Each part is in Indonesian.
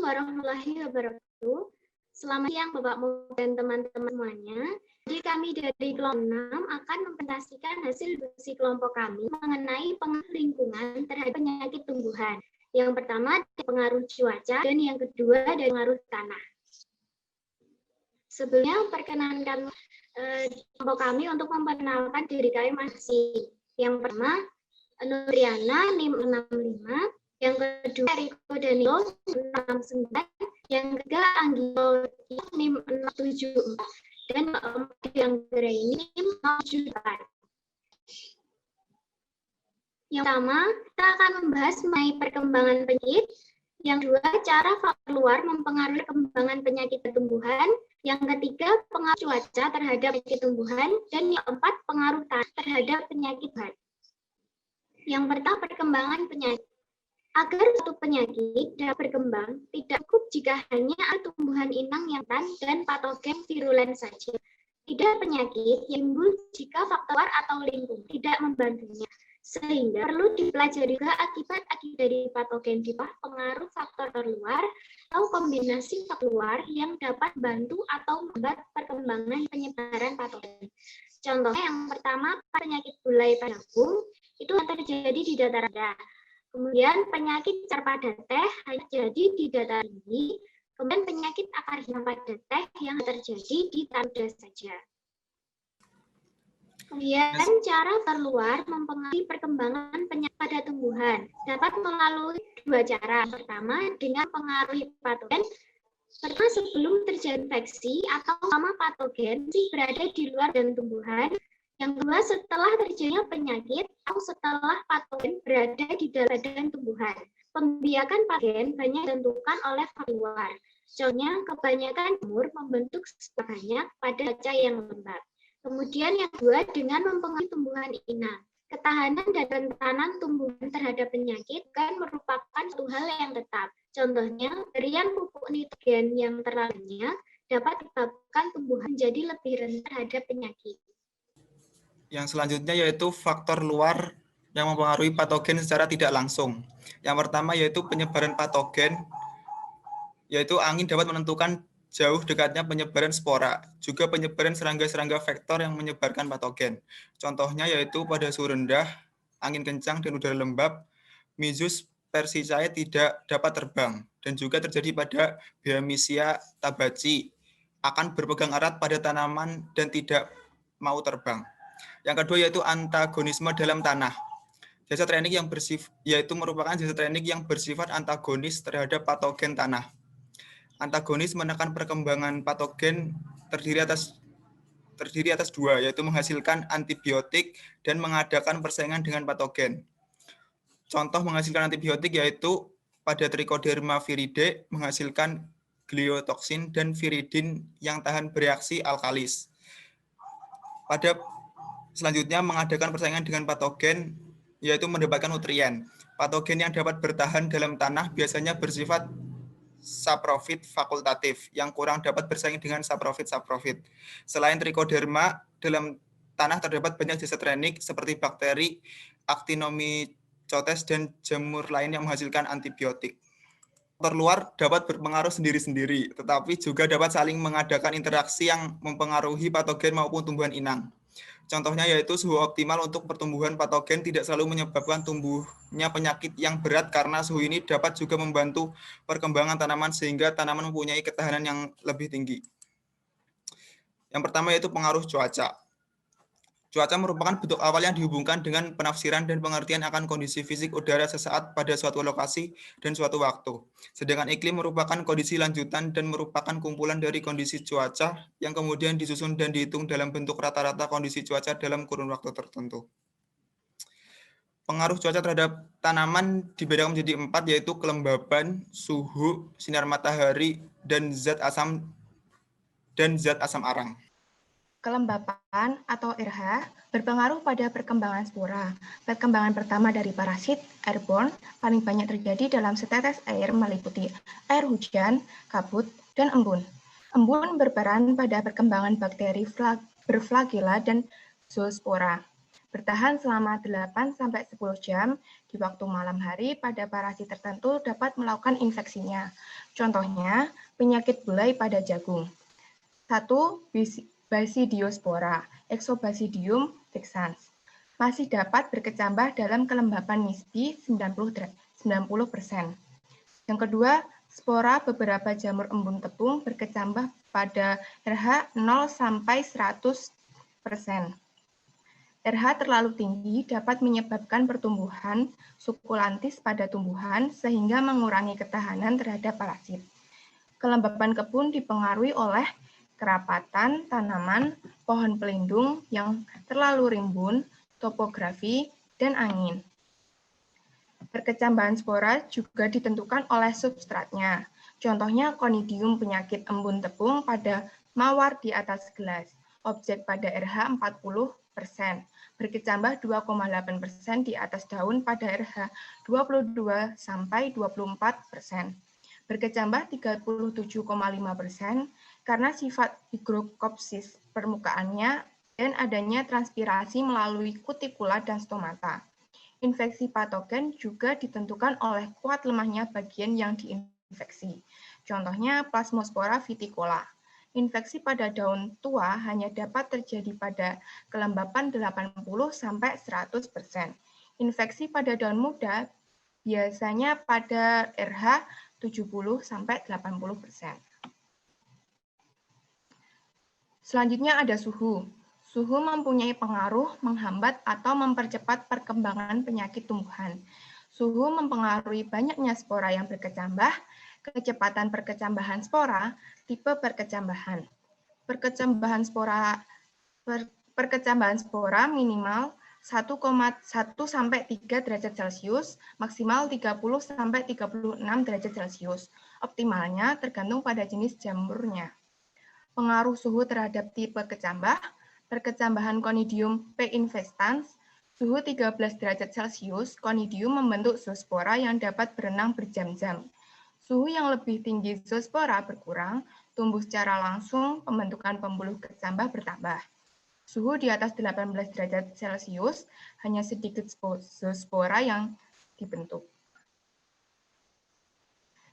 warahmatullahi wabarakatuh. Selamat siang Bapak Mu dan teman-teman semuanya. Jadi kami dari kelompok 6 akan mempresentasikan hasil diskusi kelompok kami mengenai pengaruh lingkungan terhadap penyakit tumbuhan. Yang pertama pengaruh cuaca dan yang kedua dari pengaruh tanah. Sebelumnya perkenankan kelompok kami untuk memperkenalkan diri kami masing. Yang pertama Nuriana NIM 65. Yang kedua Eriko Danilo 69, yang ketiga Anggito NIM 674, dan yang terakhir ini NIM 078. Yang pertama, kita akan membahas mengenai perkembangan penyakit. Yang kedua, cara faktor luar mempengaruhi perkembangan penyakit tumbuhan. Yang ketiga, pengaruh cuaca terhadap penyakit tumbuhan. Dan yang keempat, pengaruh tanah terhadap penyakit tumbuhan. Yang pertama, perkembangan penyakit. Agar suatu penyakit dapat berkembang, tidak cukup jika hanya ada tumbuhan inang yang rentan dan patogen virulen saja. Tidak penyakit yang timbul jika faktor luar atau lingkungan tidak membantunya. Sehingga perlu dipelajari juga akibat-akibat dari patogen di bawah pengaruh faktor luar atau kombinasi faktor luar yang dapat bantu atau membuat perkembangan penyebaran patogen. Contohnya yang pertama, penyakit gulai pada jagung itu yang terjadi di dataran rendah. Kemudian penyakit cacar pada teh hanya terjadi di dataran tinggi. Kemudian penyakit akar hilang pada teh yang terjadi di tanah saja. Kemudian cara terluar mempengaruhi perkembangan penyakit pada tumbuhan dapat melalui dua cara. Pertama dengan pengaruhi patogen. Pertama sebelum terjadi infeksi atau selama patogen berada di luar badan tumbuhan. Yang kedua, setelah terjadinya penyakit atau setelah patogen berada di dalam badan tumbuhan. Pembiakan patogen banyak ditentukan oleh faktor luar. Contohnya, kebanyakan jamur membentuk spor banyak pada cuaca yang lembab. Kemudian yang kedua, dengan mempengaruhi tumbuhan inang. Ketahanan dan kerentanan tumbuhan terhadap penyakit kan merupakan suatu hal yang tetap. Contohnya, berian pupuk nitrogen yang terlalu banyak dapat menyebabkan tumbuhan menjadi lebih rentan terhadap penyakit. Yang selanjutnya yaitu faktor luar yang mempengaruhi patogen secara tidak langsung. Yang pertama yaitu penyebaran patogen, yaitu angin dapat menentukan jauh dekatnya penyebaran spora, juga penyebaran serangga-serangga vektor yang menyebarkan patogen. Contohnya yaitu pada suhu rendah, angin kencang, dan udara lembab, Myzus persicae tidak dapat terbang, dan juga terjadi pada Bemisia tabaci, akan berpegang erat pada tanaman dan tidak mau terbang. Yang kedua yaitu antagonisme dalam tanah. Jasa trenik yang merupakan jasa trenik yang bersifat antagonis terhadap patogen tanah. Antagonis menekan perkembangan patogen terdiri atas dua, yaitu menghasilkan antibiotik dan mengadakan persaingan dengan patogen. Contoh menghasilkan antibiotik yaitu pada Trichoderma viridae menghasilkan gliotoksin dan viridin yang tahan bereaksi alkalis. Selanjutnya, mengadakan persaingan dengan patogen, yaitu mendapatkan nutrien. Patogen yang dapat bertahan dalam tanah biasanya bersifat saprofit fakultatif, yang kurang dapat bersaing dengan saprofit. Selain Trichoderma, dalam tanah terdapat banyak jasa trenik seperti bakteri, Actinomycotes, dan jamur lain yang menghasilkan antibiotik. Faktor luar dapat berpengaruh sendiri-sendiri, tetapi juga dapat saling mengadakan interaksi yang mempengaruhi patogen maupun tumbuhan inang. Contohnya yaitu suhu optimal untuk pertumbuhan patogen tidak selalu menyebabkan tumbuhnya penyakit yang berat karena suhu ini dapat juga membantu perkembangan tanaman sehingga tanaman mempunyai ketahanan yang lebih tinggi. Yang pertama yaitu pengaruh cuaca. Cuaca merupakan bentuk awal yang dihubungkan dengan penafsiran dan pengertian akan kondisi fisik udara sesaat pada suatu lokasi dan suatu waktu. Sedangkan iklim merupakan kondisi lanjutan dan merupakan kumpulan dari kondisi cuaca yang kemudian disusun dan dihitung dalam bentuk rata-rata kondisi cuaca dalam kurun waktu tertentu. Pengaruh cuaca terhadap tanaman dibedakan menjadi 4, yaitu kelembaban, suhu, sinar matahari, dan zat asam arang. Kelembapan atau RH berpengaruh pada perkembangan spora. Perkembangan pertama dari parasit airborne paling banyak terjadi dalam setetes air meliputi air hujan, kabut, dan embun. Embun berperan pada perkembangan bakteri berflagela dan zoospora. Bertahan selama 8-10 jam di waktu malam hari pada parasit tertentu dapat melakukan infeksinya. Contohnya, penyakit bulai pada jagung. 1. Basidiospora, Exobasidium texans. Masih dapat berkecambah dalam kelembapan nisbi 90%. Yang kedua, spora beberapa jamur embun tepung berkecambah pada RH 0-100%. RH terlalu tinggi dapat menyebabkan pertumbuhan sukulantis pada tumbuhan sehingga mengurangi ketahanan terhadap parasit. Kelembapan kebun dipengaruhi oleh kerapatan tanaman, pohon pelindung yang terlalu rimbun, topografi, dan angin. Perkecambahan spora juga ditentukan oleh substratnya. Contohnya Conidium penyakit embun tepung pada mawar di atas gelas, objek pada RH 40%, berkecambah 2,8% di atas daun pada RH 22-24%, berkecambah 37,5% karena sifat higrokopsis permukaannya dan adanya transpirasi melalui kutikula dan stomata. Infeksi patogen juga ditentukan oleh kuat lemahnya bagian yang diinfeksi. Contohnya Plasmospora viticola. Infeksi pada daun tua hanya dapat terjadi pada kelembapan 80-100%. Infeksi pada daun muda biasanya pada RH 70-80%. Selanjutnya ada suhu. Suhu mempunyai pengaruh menghambat atau mempercepat perkembangan penyakit tumbuhan. Suhu mempengaruhi banyaknya spora yang berkecambah, kecepatan perkecambahan spora, tipe perkecambahan. Perkecambahan spora minimal 1,1 sampai 3 derajat Celcius, maksimal 30 sampai 36 derajat Celcius. Optimalnya tergantung pada jenis jamurnya. Pengaruh suhu terhadap tipe kecambah, perkecambahan Conidium P. infestans, suhu 13 derajat Celcius, Conidium membentuk zoospora yang dapat berenang berjam-jam. Suhu yang lebih tinggi zoospora berkurang, tumbuh secara langsung, pembentukan pembuluh kecambah bertambah. Suhu di atas 18 derajat Celcius, hanya sedikit zoospora yang dibentuk.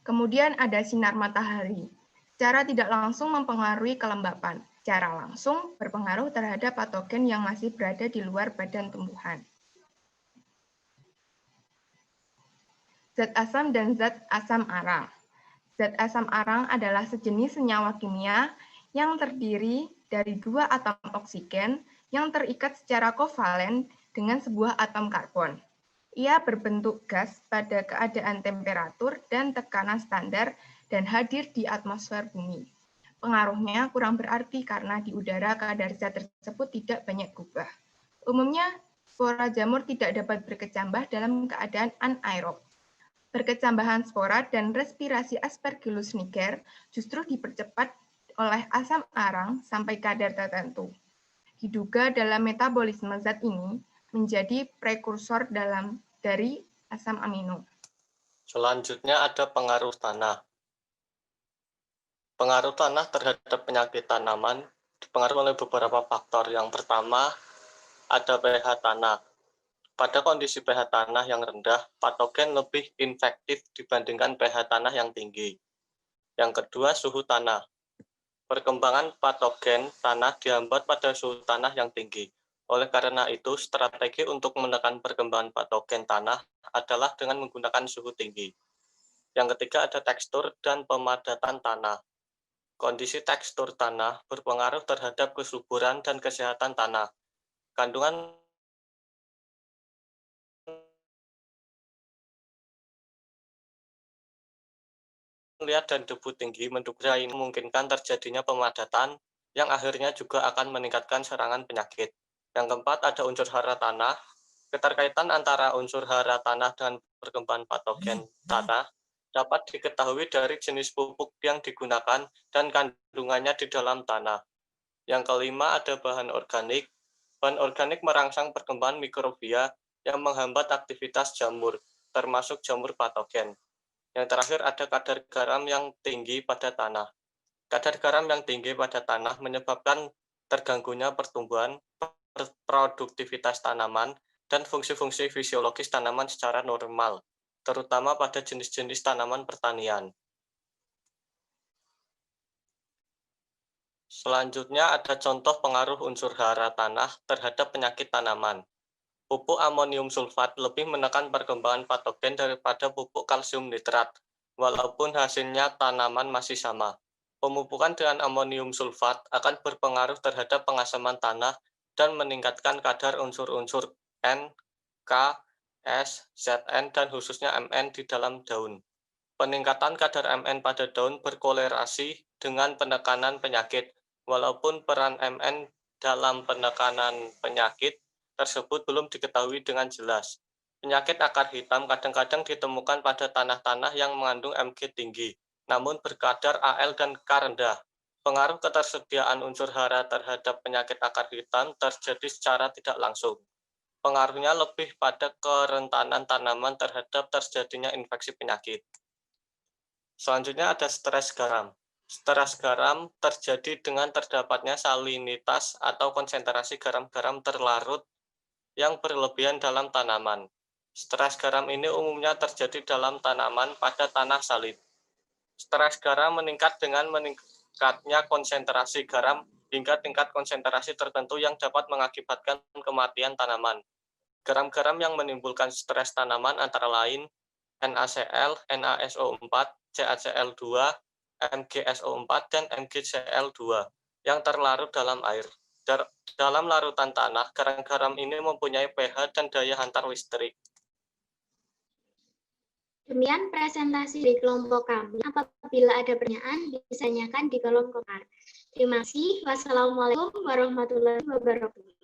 Kemudian ada sinar matahari. Secara tidak langsung mempengaruhi kelembapan. Secara langsung berpengaruh terhadap patogen yang masih berada di luar badan tumbuhan. Zat asam dan zat asam arang. Zat asam arang adalah sejenis senyawa kimia yang terdiri dari 2 atom oksigen yang terikat secara kovalen dengan sebuah atom karbon. Ia berbentuk gas pada keadaan temperatur dan tekanan standar dan hadir di atmosfer bumi. Pengaruhnya kurang berarti karena di udara kadar zat tersebut tidak banyak berubah. Umumnya, spora jamur tidak dapat berkecambah dalam keadaan anaerob. Perkecambahan spora dan respirasi Aspergillus niger justru dipercepat oleh asam arang sampai kadar tertentu. Diduga dalam metabolisme zat ini menjadi prekursor dari asam amino. Selanjutnya ada pengaruh tanah. Pengaruh tanah terhadap penyakit tanaman dipengaruhi oleh beberapa faktor. Yang pertama, ada pH tanah. Pada kondisi pH tanah yang rendah, patogen lebih infektif dibandingkan pH tanah yang tinggi. Yang kedua, suhu tanah. Perkembangan patogen tanah dihambat pada suhu tanah yang tinggi. Oleh karena itu, strategi untuk menekan perkembangan patogen tanah adalah dengan menggunakan suhu tinggi. Yang ketiga, ada tekstur dan pemadatan tanah. Kondisi tekstur tanah berpengaruh terhadap kesuburan dan kesehatan tanah. Kandungan liat dan debu tinggi mendukung ini memungkinkan terjadinya pemadatan yang akhirnya juga akan meningkatkan serangan penyakit. Yang keempat, ada unsur hara tanah. Keterkaitan antara unsur hara tanah dengan perkembangan patogen tanah dapat diketahui dari jenis pupuk yang digunakan dan kandungannya di dalam tanah. Yang kelima, ada bahan organik. Bahan organik merangsang perkembangan mikrobia yang menghambat aktivitas jamur, termasuk jamur patogen. Yang terakhir, ada kadar garam yang tinggi pada tanah. Kadar garam yang tinggi pada tanah menyebabkan terganggunya pertumbuhan, produktivitas tanaman dan fungsi-fungsi fisiologis tanaman secara normal, terutama pada jenis-jenis tanaman pertanian. Selanjutnya ada contoh pengaruh unsur hara tanah terhadap penyakit tanaman. Pupuk amonium sulfat lebih menekan perkembangan patogen daripada pupuk kalsium nitrat, walaupun hasilnya tanaman masih sama. Pemupukan dengan amonium sulfat akan berpengaruh terhadap pengasaman tanah dan meningkatkan kadar unsur-unsur N, K, S, Zn, dan khususnya Mn di dalam daun. Peningkatan kadar Mn pada daun berkolerasi dengan penekanan penyakit, walaupun peran Mn dalam penekanan penyakit tersebut belum diketahui dengan jelas. Penyakit akar hitam kadang-kadang ditemukan pada tanah-tanah yang mengandung Mg tinggi, namun berkadar Al dan K rendah. Pengaruh ketersediaan unsur hara terhadap penyakit akar hitam terjadi secara tidak langsung. Pengaruhnya lebih pada kerentanan tanaman terhadap terjadinya infeksi penyakit. Selanjutnya ada stres garam. Stres garam terjadi dengan terdapatnya salinitas atau konsentrasi garam-garam terlarut yang berlebihan dalam tanaman. Stres garam ini umumnya terjadi dalam tanaman pada tanah salit. Stres garam meningkat dengan meningkatnya konsentrasi garam hingga tingkat konsentrasi tertentu yang dapat mengakibatkan kematian tanaman. Garam-garam yang menimbulkan stres tanaman antara lain NaCl, NaSO4, CaCl2, MgSO4, dan MgCl2 yang terlarut dalam air. Dalam larutan tanah, garam-garam ini mempunyai pH dan daya hantar listrik. Demikian presentasi dari kelompok kami. Apabila ada pertanyaan, bisa tanyakan di kolom komentar. Terima kasih. Wassalamualaikum warahmatullahi wabarakatuh.